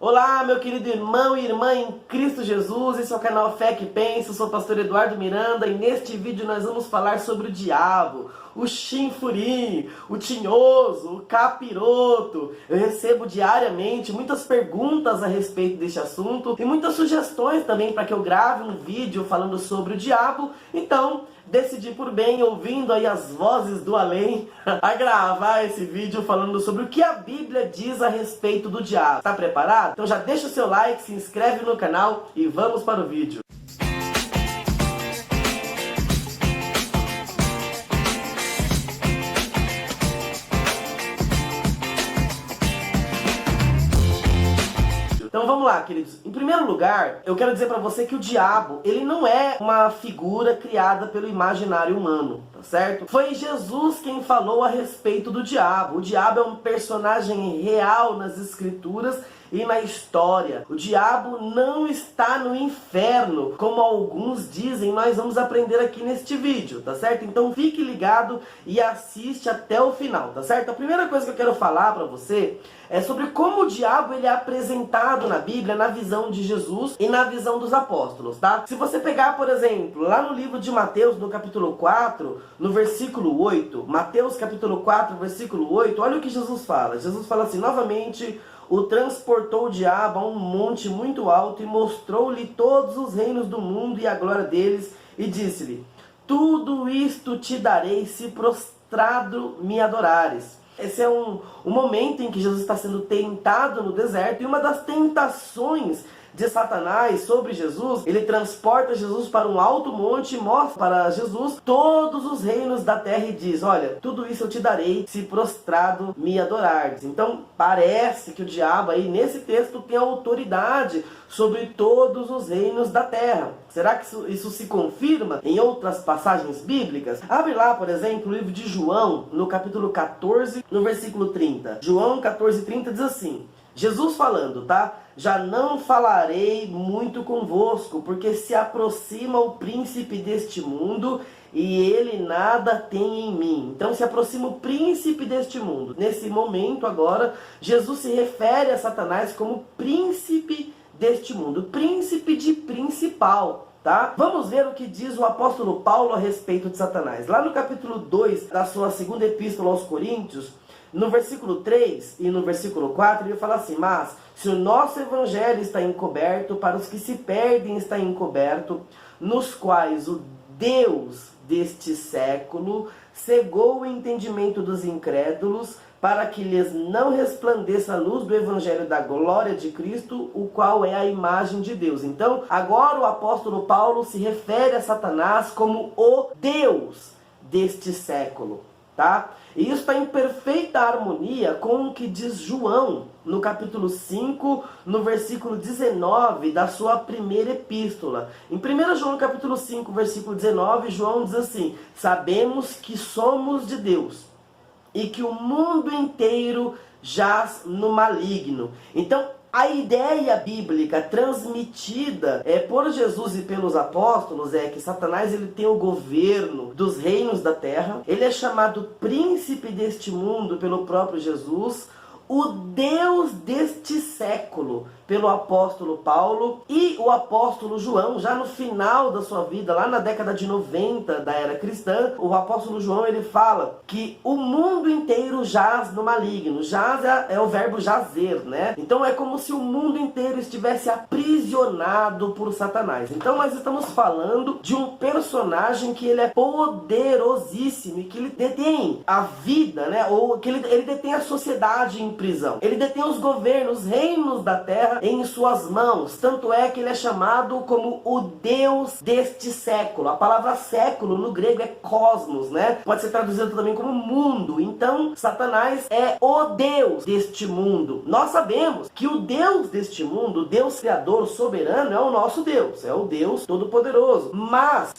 Olá, meu querido irmão e irmã em Cristo Jesus, esse é o canal Fé que Pensa, eu sou o pastor Eduardo Miranda e neste vídeo nós vamos falar sobre o diabo, o chinfurim, o tinhoso, o capiroto. Eu recebo diariamente muitas perguntas a respeito deste assunto e muitas sugestões também para que eu grave um vídeo falando sobre o diabo, então decidi por bem, ouvindo aí as vozes do além, a gravar esse vídeo falando sobre o que a Bíblia diz a respeito do diabo. Tá preparado? Então já deixa o seu like, se inscreve no canal e vamos para o vídeo. Então vamos lá, queridos. Em primeiro lugar, eu quero dizer pra você que o diabo, ele não é uma figura criada pelo imaginário humano, tá certo? Foi Jesus quem falou a respeito do diabo. O diabo é um personagem real nas escrituras e na história. O diabo não está no inferno, como alguns dizem, nós vamos aprender aqui neste vídeo, tá certo? Então fique ligado e assiste até o final, tá certo? A primeira coisa que eu quero falar pra você é sobre como o diabo ele é apresentado na Bíblia, na visão de Jesus e na visão dos apóstolos, tá? Se você pegar, por exemplo, lá no livro de Mateus, no capítulo 4, no versículo 8, Mateus capítulo 4, versículo 8, olha o que Jesus fala. Jesus fala assim: novamente o transportou o diabo a um monte muito alto e mostrou-lhe todos os reinos do mundo e a glória deles, e disse-lhe: tudo isto te darei se prostrado me adorares. Esse é um momento em que Jesus está sendo tentado no deserto, e uma das tentações de Satanás sobre Jesus, ele transporta Jesus para um alto monte e mostra para Jesus todos os reinos da terra e diz: olha, tudo isso eu te darei se prostrado me adorares. Então parece que o diabo aí nesse texto tem autoridade sobre todos os reinos da terra. Será que isso se confirma em outras passagens bíblicas? Abre lá, por exemplo, o livro de João, no capítulo 14, no versículo 30. João 14:30 diz assim, Jesus falando, tá? Já não falarei muito convosco, porque se aproxima o príncipe deste mundo e ele nada tem em mim. Então se aproxima o príncipe deste mundo. Nesse momento agora, Jesus se refere a Satanás como príncipe deste mundo, príncipe de principal. Tá? Vamos ver o que diz o apóstolo Paulo a respeito de Satanás. Lá no capítulo 2 da sua segunda epístola aos Coríntios, no versículo 3 e no versículo 4, ele fala assim: mas se o nosso evangelho está encoberto, para os que se perdem está encoberto, nos quais o Deus deste século cegou o entendimento dos incrédulos, para que lhes não resplandeça a luz do evangelho da glória de Cristo, o qual é a imagem de Deus. Então, agora o apóstolo Paulo se refere a Satanás como o Deus deste século, tá? E isso está em perfeita harmonia com o que diz João, no capítulo 5, no versículo 19 da sua primeira epístola. Em 1 João capítulo 5, versículo 19, João diz assim: sabemos que somos de Deus e que o mundo inteiro jaz no maligno. Então, a ideia bíblica transmitida por Jesus e pelos apóstolos é que Satanás ele tem o governo dos reinos da terra, ele é chamado príncipe deste mundo pelo próprio Jesus, o Deus deste século pelo apóstolo Paulo, e o apóstolo João, já no final da sua vida, lá na década de 90 da era cristã, o apóstolo João ele fala que o mundo inteiro jaz no maligno. Jaz é o verbo jazer, né? Então é como se o mundo inteiro estivesse aprisionado por Satanás. Então nós estamos falando de um personagem que ele é poderosíssimo e que ele detém a vida, né? Ou que ele detém a sociedade em prisão. Ele detém os governos, os reinos da terra em suas mãos. Tanto é que ele é chamado como o Deus deste século. A palavra século no grego é cosmos, né? Pode ser traduzido também como mundo. Então, Satanás é o Deus deste mundo. Nós sabemos que o Deus deste mundo, o Deus criador soberano, é o nosso Deus. É o Deus todo-poderoso. Mas,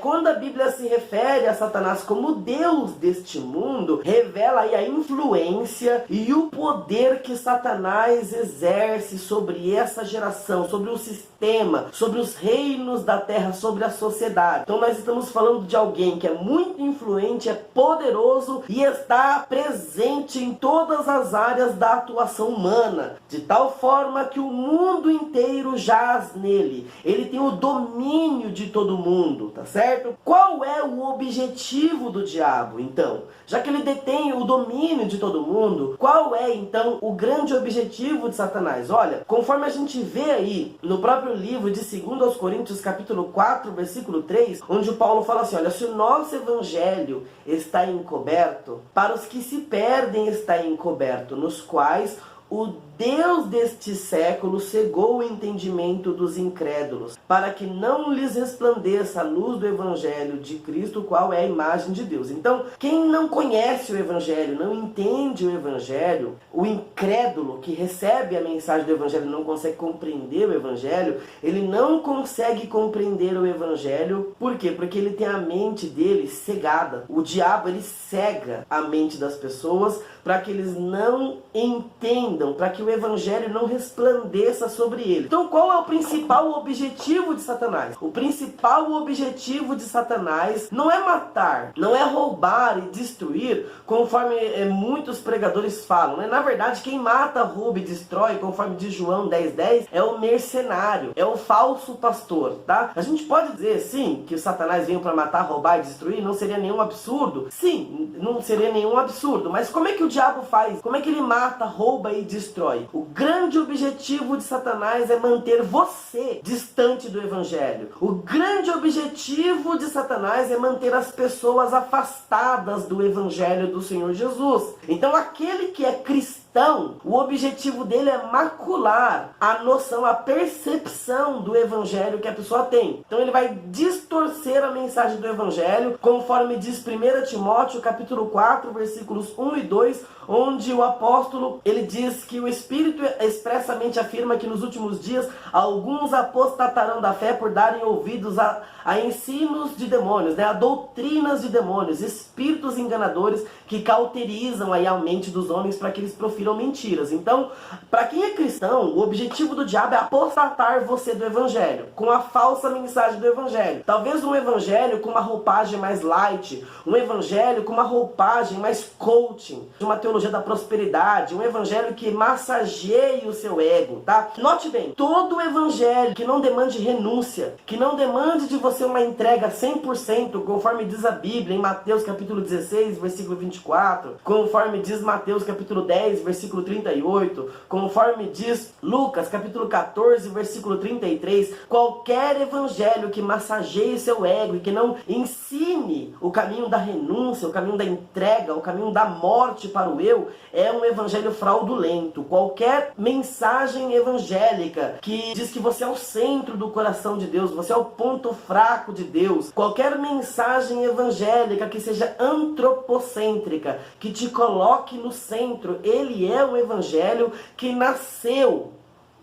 quando a Bíblia se refere a Satanás como Deus deste mundo, revela aí a influência e o poder que Satanás exerce exerce sobre essa geração, sobre o sistema, sobre os reinos da terra, sobre a sociedade. Então nós estamos falando de alguém que é muito influente, é poderoso e está presente em todas as áreas da atuação humana, de tal forma que o mundo inteiro jaz nele. Ele tem o domínio de todo mundo, tá certo? Qual é o objetivo do diabo, então? Já que ele detém o domínio de todo mundo, qual é, então, o grande objetivo de Satanás? Olha, conforme a gente vê aí no próprio livro de 2 Coríntios, capítulo 4, versículo 3, onde o Paulo fala assim, olha, se o nosso evangelho está encoberto, para os que se perdem está encoberto, nos quais o Deus deste século cegou o entendimento dos incrédulos, para que não lhes resplandeça a luz do Evangelho de Cristo, qual é a imagem de Deus. Então, quem não conhece o Evangelho, não entende o Evangelho, o incrédulo que recebe a mensagem do Evangelho não consegue compreender o Evangelho, ele não consegue compreender o Evangelho. Por quê? Porque ele tem a mente dele cegada. O diabo, ele cega a mente das pessoas para que eles não entendam, para que o Evangelho não resplandeça sobre ele. Então qual é o principal objetivo de Satanás? O principal objetivo de Satanás não é matar, não é roubar e destruir, conforme muitos pregadores falam, né? Na verdade, quem mata, rouba e destrói, conforme diz João 10:10, é o mercenário, é o falso pastor, tá? A gente pode dizer, sim, que o Satanás veio para matar, roubar e destruir, não seria nenhum absurdo? Sim, não seria nenhum absurdo, mas como é que o diabo faz? Como é que ele mata, rouba e destrói? O grande objetivo de Satanás é manter você distante do Evangelho. O grande objetivo de Satanás é manter as pessoas afastadas do Evangelho do Senhor Jesus. Então aquele que é cristão, o objetivo dele é macular a noção, a percepção do Evangelho que a pessoa tem. Então ele vai distorcer a mensagem do Evangelho, conforme diz 1 Timóteo capítulo 4, versículos 1 e 2, onde o apóstolo, ele diz que o Espírito expressamente afirma que nos últimos dias alguns apostatarão da fé por darem ouvidos a ensinos de demônios, né? A doutrinas de demônios, espíritos enganadores que cauterizam aí a mente dos homens para que eles profiram mentiras. Então, para quem é cristão, o objetivo do diabo é apostatar você do Evangelho, com a falsa mensagem do Evangelho. Talvez um Evangelho com uma roupagem mais light, um Evangelho com uma roupagem mais coaching, de uma teologia da prosperidade, um Evangelho que massageie o seu ego, tá? Note bem, todo Evangelho que não demande renúncia, que não demande de você uma entrega 100%, conforme diz a Bíblia em Mateus capítulo 16, versículo 24, conforme diz Mateus capítulo 10, versículo 38, conforme diz Lucas capítulo 14, versículo 33, qualquer evangelho que massageie seu ego e que não ensine o caminho da renúncia, o caminho da entrega, o caminho da morte para o eu, é um evangelho fraudulento. Qualquer mensagem evangélica que diz que você é o centro do coração de Deus, você é o ponto fraco de Deus, qualquer mensagem evangélica que seja antropocêntrica, que te coloque no centro, ele é um evangelho que nasceu,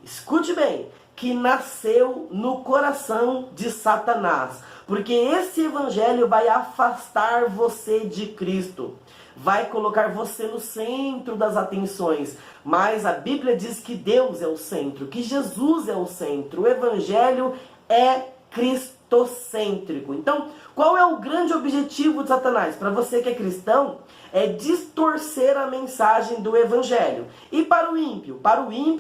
escute bem, que nasceu no coração de Satanás, porque esse evangelho vai afastar você de Cristo, vai colocar você no centro das atenções, mas a Bíblia diz que Deus é o centro, que Jesus é o centro, o evangelho é cristocêntrico. Então, qual é o grande objetivo de Satanás? Para você que é cristão, é distorcer a mensagem do evangelho. E para o ímpio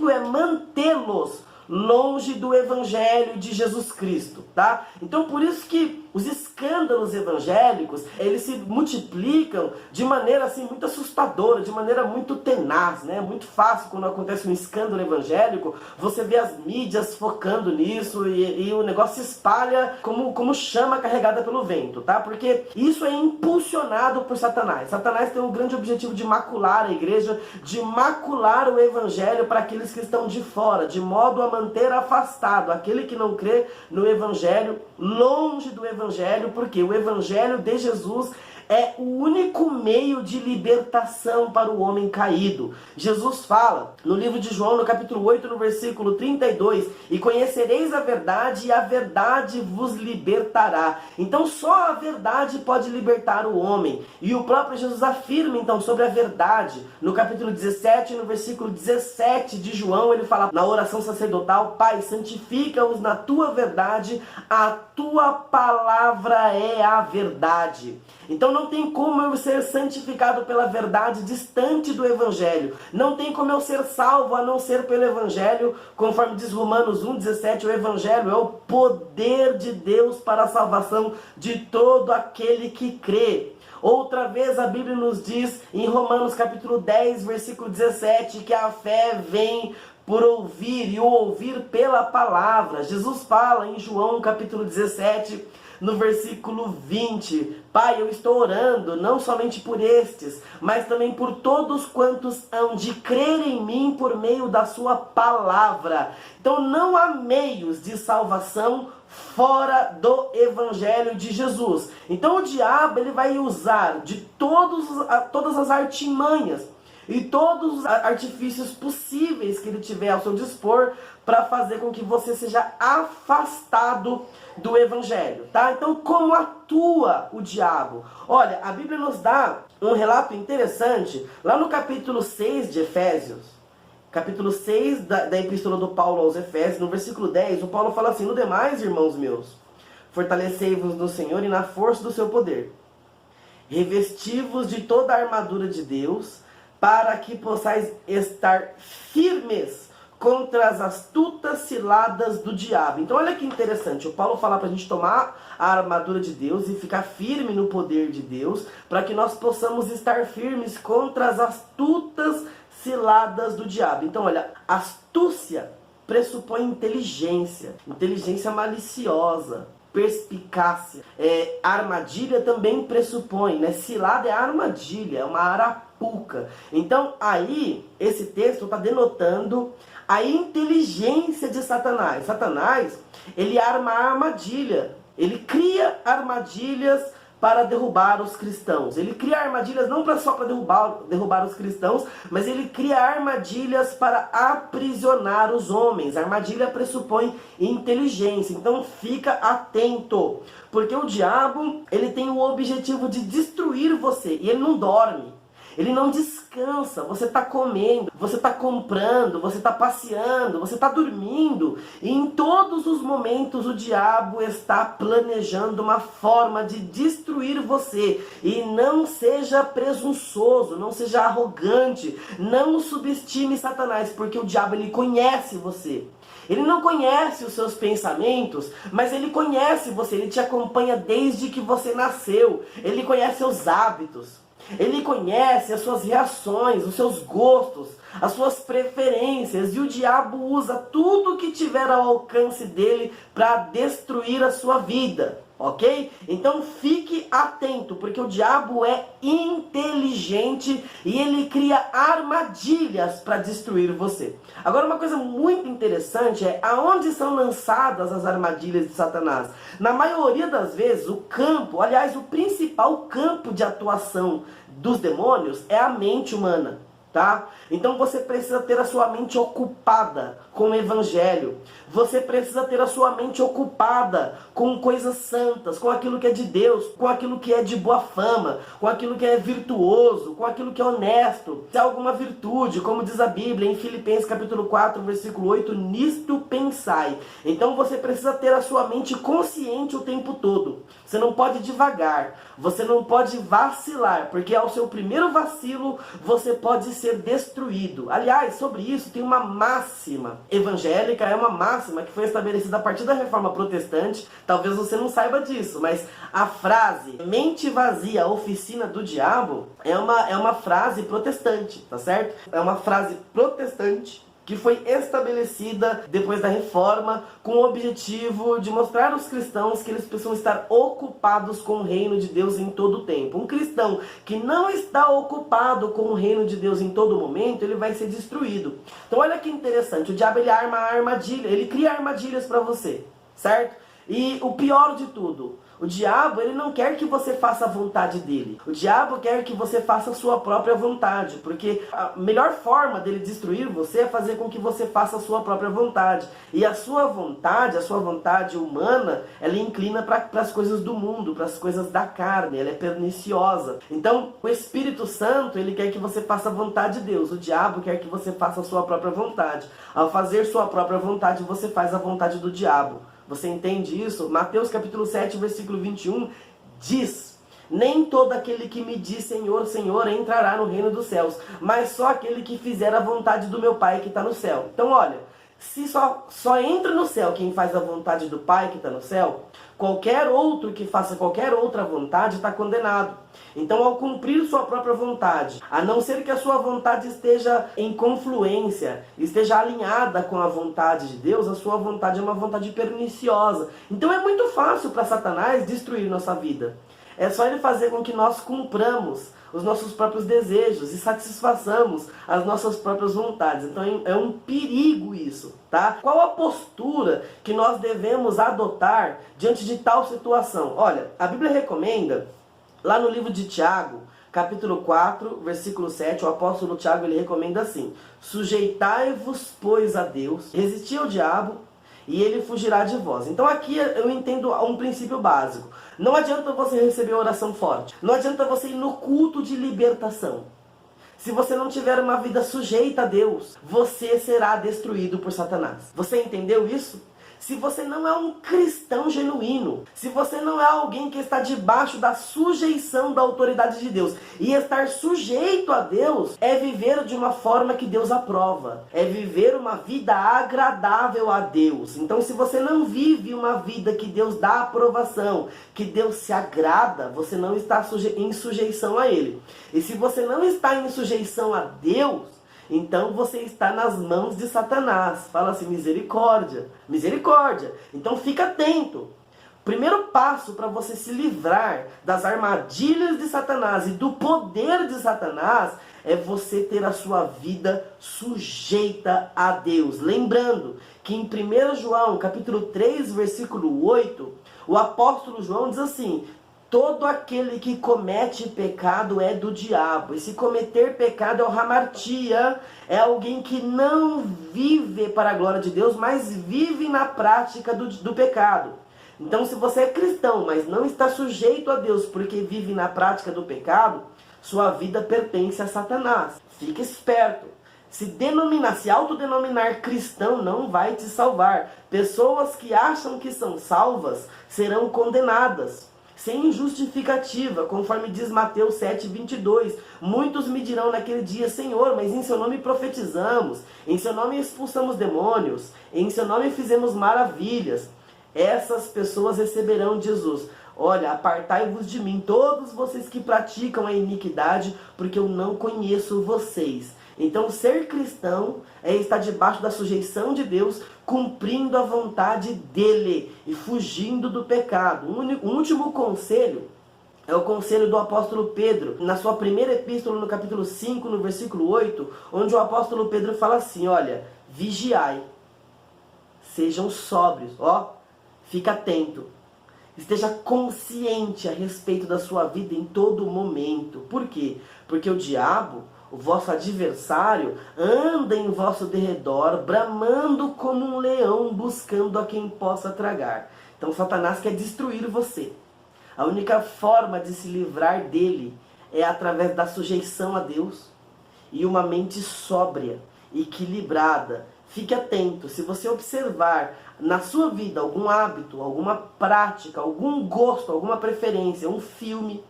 é mantê-los longe do evangelho de Jesus Cristo, tá? Então por isso que os escândalos evangélicos, eles se multiplicam de maneira assim muito assustadora, de maneira muito tenaz, né? Muito fácil quando acontece um escândalo evangélico, você vê as mídias focando nisso e o negócio se espalha como chama carregada pelo vento, tá? Porque isso é impulsionado por Satanás. Satanás tem um grande objetivo de macular a igreja, de macular o evangelho para aqueles que estão de fora, de modo a manter afastado aquele que não crê no evangelho, longe do evangelho, porque o evangelho de Jesus é o único meio de libertação para o homem caído. Jesus fala no livro de João, no capítulo 8, no versículo 32, e conhecereis a verdade, e a verdade vos libertará. Então só a verdade pode libertar o homem. E o próprio Jesus afirma então sobre a verdade. No capítulo 17, no versículo 17 de João, ele fala na oração sacerdotal: Pai, santifica-os na tua verdade, a tua palavra é a verdade. Então não tem como eu ser santificado pela verdade distante do Evangelho. Não tem como eu ser salvo a não ser pelo Evangelho. Conforme diz Romanos 1,17, o Evangelho é o poder de Deus para a salvação de todo aquele que crê. Outra vez a Bíblia nos diz em Romanos capítulo 10, versículo 17, que a fé vem por ouvir e o ouvir pela palavra. Jesus fala em João capítulo 17, no versículo 20, Pai, eu estou orando não somente por estes, mas também por todos quantos hão de crer em mim por meio da sua palavra. Então não há meios de salvação fora do Evangelho de Jesus. Então o diabo ele vai usar de todas as artimanhas e todos os artifícios possíveis que ele tiver ao seu dispor para fazer com que você seja afastado do Evangelho, tá? Então, como atua o diabo? Olha, a Bíblia nos dá um relato interessante lá no capítulo 6 de Efésios, capítulo 6 da Epístola do Paulo aos Efésios, no versículo 10, o Paulo fala assim: no demais, irmãos meus, fortalecei-vos no Senhor e na força do seu poder. Revesti-vos de toda a armadura de Deus, para que possais estar firmes contra as astutas ciladas do diabo. Então olha que interessante, o Paulo fala para a gente tomar a armadura de Deus e ficar firme no poder de Deus, para que nós possamos estar firmes contra as astutas ciladas do diabo. Então olha, astúcia pressupõe inteligência, inteligência maliciosa, perspicácia. Armadilha também pressupõe, né? Cilada é armadilha, é uma arapuca. Então aí, esse texto está denotando a inteligência de Satanás. Satanás, ele arma a armadilha, ele cria armadilhas para derrubar os cristãos. Ele cria armadilhas não só para derrubar os cristãos, mas ele cria armadilhas para aprisionar os homens. A armadilha pressupõe inteligência, então fica atento, porque o diabo ele tem o objetivo de destruir você, e ele não dorme. Ele não descansa, você está comendo, você está comprando, você está passeando, você está dormindo. E em todos os momentos o diabo está planejando uma forma de destruir você. E não seja presunçoso, não seja arrogante, não subestime Satanás, porque o diabo ele conhece você. Ele não conhece os seus pensamentos, mas ele conhece você, ele te acompanha desde que você nasceu. Ele conhece seus hábitos. Ele conhece as suas reações, os seus gostos, as suas preferências. E o diabo usa tudo que tiver ao alcance dele para destruir a sua vida, ok? Então fique atento, porque o diabo é inteligente e ele cria armadilhas para destruir você. Agora, uma coisa muito interessante é aonde são lançadas as armadilhas de Satanás. Na maioria das vezes, o campo, aliás, o principal campo de atuação dos demônios é a mente humana, tá? Então você precisa ter a sua mente ocupada com o Evangelho. Você precisa ter a sua mente ocupada com coisas santas, com aquilo que é de Deus, com aquilo que é de boa fama, com aquilo que é virtuoso, com aquilo que é honesto. Se há alguma virtude, como diz a Bíblia em Filipenses capítulo 4, versículo 8, nisto pensai. Então você precisa ter a sua mente consciente o tempo todo. Você não pode divagar, você não pode vacilar, porque ao seu primeiro vacilo você pode ser destruído. Aliás, sobre isso tem uma máxima evangélica, é uma máxima que foi estabelecida a partir da Reforma Protestante. Talvez você não saiba disso, mas a frase mente vazia, oficina do diabo, é uma frase protestante, tá certo? É uma frase protestante que foi estabelecida depois da Reforma com o objetivo de mostrar aos cristãos que eles precisam estar ocupados com o reino de Deus em todo o tempo. Um cristão que não está ocupado com o reino de Deus em todo momento, ele vai ser destruído. Então olha que interessante, o diabo ele arma a armadilha, ele cria armadilhas para você, certo? E o pior de tudo, o diabo, ele não quer que você faça a vontade dele. O diabo quer que você faça a sua própria vontade, porque a melhor forma dele destruir você é fazer com que você faça a sua própria vontade. E a sua vontade humana, ela inclina para as coisas do mundo, para as coisas da carne, ela é perniciosa. Então, o Espírito Santo, ele quer que você faça a vontade de Deus. O diabo quer que você faça a sua própria vontade. Ao fazer sua própria vontade, você faz a vontade do diabo. Você entende isso? Mateus capítulo 7, versículo 21 diz: nem todo aquele que me diz Senhor, Senhor entrará no reino dos céus, mas só aquele que fizer a vontade do meu Pai que está no céu. Então olha, se só entra no céu quem faz a vontade do Pai que está no céu, qualquer outro que faça qualquer outra vontade está condenado. Então, ao cumprir sua própria vontade, a não ser que a sua vontade esteja em confluência, esteja alinhada com a vontade de Deus, a sua vontade é uma vontade perniciosa. Então é muito fácil para Satanás destruir nossa vida. É só ele fazer com que nós cumpramos os nossos próprios desejos e satisfaçamos as nossas próprias vontades. Então é um perigo isso, tá? Qual a postura que nós devemos adotar diante de tal situação? Olha, a Bíblia recomenda, lá no livro de Tiago, capítulo 4, versículo 7, o apóstolo Tiago, ele recomenda assim: sujeitai-vos, pois, a Deus, resisti ao diabo, e ele fugirá de vós. Então aqui eu entendo um princípio básico. Não adianta você receber oração forte. Não adianta você ir no culto de libertação. Se você não tiver uma vida sujeita a Deus, você será destruído por Satanás. Você entendeu isso? Se você não é um cristão genuíno, se você não é alguém que está debaixo da sujeição da autoridade de Deus, e estar sujeito a Deus é viver de uma forma que Deus aprova, é viver uma vida agradável a Deus. Então, se você não vive uma vida que Deus dá aprovação, que Deus se agrada, você não está em sujeição a Ele. E se você não está em sujeição a Deus, então você está nas mãos de Satanás. Fala assim: misericórdia, misericórdia. Então fica atento. Primeiro passo para você se livrar das armadilhas de Satanás e do poder de Satanás é você ter a sua vida sujeita a Deus. Lembrando que em 1 João capítulo 3, versículo 8, o apóstolo João diz assim: todo aquele que comete pecado é do diabo. E se cometer pecado é o hamartia, é alguém que não vive para a glória de Deus, mas vive na prática do pecado. Então, se você é cristão, mas não está sujeito a Deus porque vive na prática do pecado, sua vida pertence a Satanás. Fique esperto. Se autodenominar cristão não vai te salvar. Pessoas que acham que são salvas serão condenadas sem justificativa, conforme diz Mateus 7, 22. Muitos me dirão naquele dia: Senhor, mas em seu nome profetizamos, em seu nome expulsamos demônios, em seu nome fizemos maravilhas. Essas pessoas receberão de Jesus: olha, apartai-vos de mim, todos vocês que praticam a iniquidade, porque eu não conheço vocês. Então, ser cristão é estar debaixo da sujeição de Deus, cumprindo a vontade dele e fugindo do pecado. O último conselho é o conselho do apóstolo Pedro, na sua primeira epístola, no capítulo 5, no versículo 8, onde o apóstolo Pedro fala assim: olha, vigiai, sejam sóbrios, fica atento, esteja consciente a respeito da sua vida em todo momento. Por quê? Porque o diabo, o vosso adversário, anda em vosso derredor, bramando como um leão, buscando a quem possa tragar. Então Satanás quer destruir você. A única forma de se livrar dele é através da sujeição a Deus e uma mente sóbria, equilibrada. Fique atento. Se você observar na sua vida algum hábito, alguma prática, algum gosto, alguma preferência, um filme,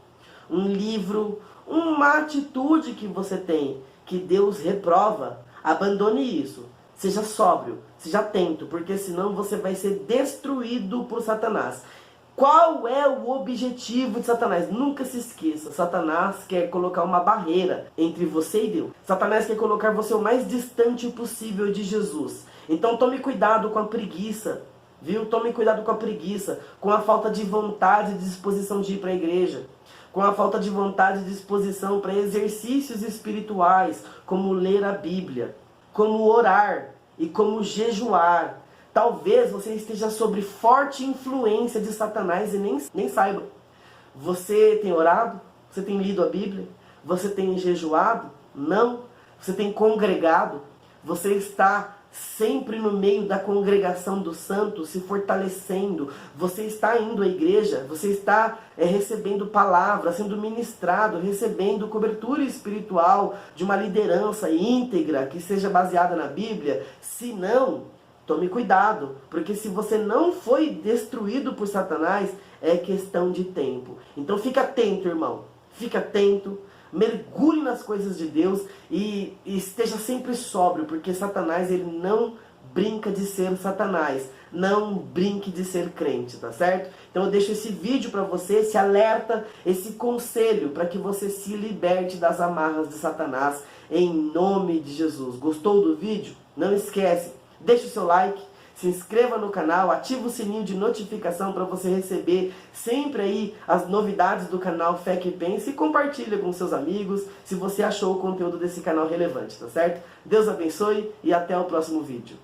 um livro, uma atitude que você tem, que Deus reprova, abandone isso. Seja sóbrio, seja atento, porque senão você vai ser destruído por Satanás. Qual é o objetivo de Satanás? Nunca se esqueça, Satanás quer colocar uma barreira entre você e Deus. Satanás quer colocar você o mais distante possível de Jesus. Então tome cuidado com a preguiça, viu? Tome cuidado com a preguiça, com a falta de vontade e disposição de ir para a igreja, com a falta de vontade e disposição para exercícios espirituais, como ler a Bíblia, como orar e como jejuar. Talvez você esteja sob forte influência de Satanás e nem saiba. Você tem orado? Você tem lido a Bíblia? Você tem jejuado? Não. Você tem congregado? Você está sempre no meio da congregação dos santos, se fortalecendo? Você está indo à igreja? Você está recebendo palavra, sendo ministrado, recebendo cobertura espiritual de uma liderança íntegra que seja baseada na Bíblia? Se não, tome cuidado, porque se você não foi destruído por Satanás, é questão de tempo. Então fica atento, irmão. Fica atento. Mergulhe nas coisas de Deus e esteja sempre sóbrio, porque Satanás, ele não brinca de ser Satanás. Não brinque de ser crente, tá certo? Então eu deixo esse vídeo para você, esse alerta, esse conselho, para que você se liberte das amarras de Satanás, em nome de Jesus. Gostou do vídeo? Não esquece, deixa o seu like, se inscreva no canal, ativa o sininho de notificação para você receber sempre aí as novidades do canal Fé que Pensa e compartilha com seus amigos se você achou o conteúdo desse canal relevante, tá certo? Deus abençoe e até o próximo vídeo.